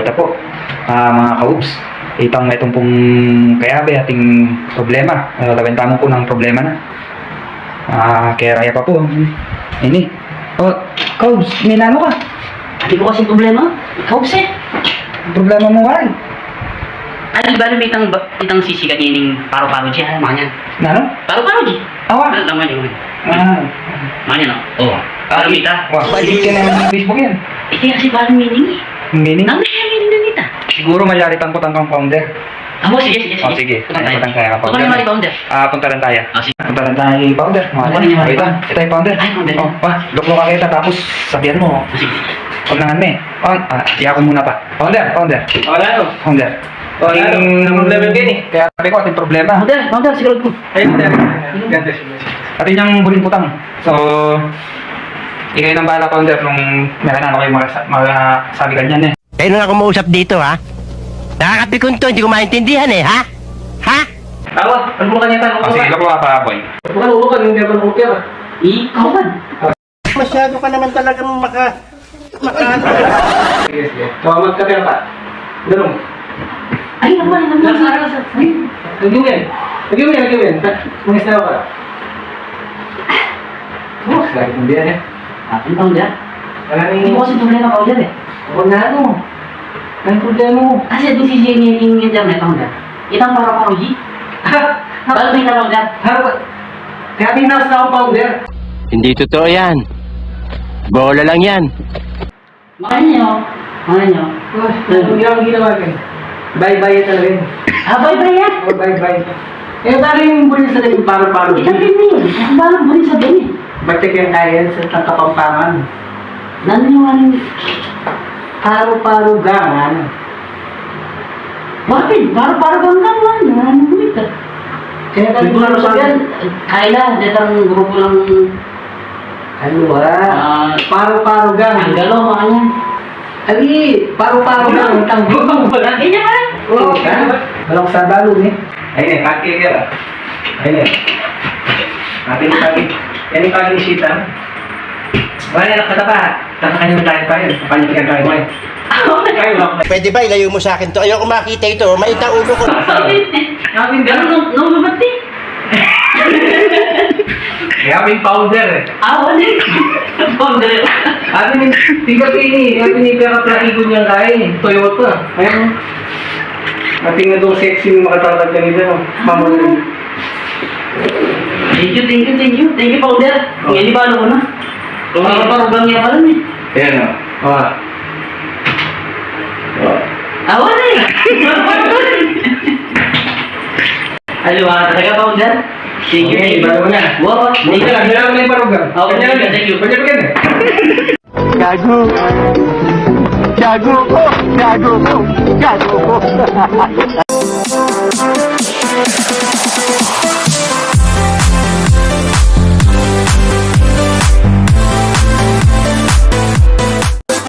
ito po, mga kaubs. Itong pong kayabe ating problema. Labentamo po ng problema na. Kaya raya pa po. Ini. Oh, kaubs, may nano ka? Hindi ko kasi problema. Ikaw kasi. Problema mo nga. Ano ba may itang sisi kanining paro-paro dyan? Manyan. Nano? Paro-paro dyan. Awa. Laman yun. Ah. Manyan o. Oo. Paro mita. Wah, balik ka na ng Facebook yan. Ito kasi parang meaning eh. Meaning? Ang meaning na nita. Siguro mayaritan po tangkang founder. Sige. Oh, sige. Punta tayo ka Ito founder. ka founder. Punta rin tayo. Sige. Punta rin tayo founder. Wait lang. Ito yung founder. Ay, founder. Oh, luklo ka kita tapos sabihan mo. Sige. Huwag na nga me. Tiya ko muna pa. Founder. Wala no. Founder. Ang problema din eh. Kaya sabi ko ating problema. Founder, sigurad ko. Ayun, ganda siya. Atin yung buling putang. So, ikaw yung bahala founder nung meron na kayo sabi ganyan eh. Kayo na ako mausap dito, ha? Nakakapikon to, hindi ko maintindihan eh, ha? Ha? Tawa, lulukan niya tayo. Sige, luklo ka pa boy. Lulukan, hindi ako lulukan. Ikaw man. Masyado ka naman talagang maka... Sige. Tawag magkapira ka. Ganun. Ay, naman. Nag-iwin. Mga isla ka. Oh, sakit ng biyan eh. Ating founder. Wala Hindi ko kasi problema founder eh. Huwag na ano. Ang problema mo. Kasi itong si Jenny yung internet founder. Itang paro-paro G. Bago may founder. Kaya tinaas na akong founder. Hindi totoo yan. Bola lang yan. Mga nyo. Ang ginawa ka. Bye-bye talaga yun. Bye-bye yan. Oh, bye-bye. Eh, paano yung bulis sa yung paro-paro? Itang din yun. Ang balang buli sa din eh. Ba't kaya kaya sa Kapampangan? Naniwan. Paro-paro gangan. Bakit? Paro-paro bang kawan? Ano bulit ah? Kaya ka Siguro sa yan, Kayla, ditang grupo lang Ano ba? Paro-paro ang gangan. galaw mga yan. Ali, paro-paro gangan. Tanggong wala. Ganyan ba? Oo, walang sa balon eh. Ayun eh, kaki ka. Ayun eh. Atin yung kaki. Yan yung kaki sita. Wala na katapa. Takakanya tayo pa yun. Kapanikigan tayo mo eh. Kayo lang. Pwede ba ilayo mo sa akin to? Ayoko makita ito. Maita ulo ko. Atin Gano'n nung lumati? Kaya may powder eh. Wala. Founder. Atin yung tigat ini. Atin yung pera-plahigo niyang kain. Toyota. Ayun. Ating na doon sexy yung makatatag ka nila. Mamulin. Thank you, founder. Ngayon ba ano ko na? Paro-paro niya pala eh. Ayan o. Wala eh. Aliwa talaga, founder. Thank you. Bago mo na. Wow, Thank you lang. Kailangan mo na yung parugan. Kanya lang. Thank you. Kanya lang. Gago. Gago ko.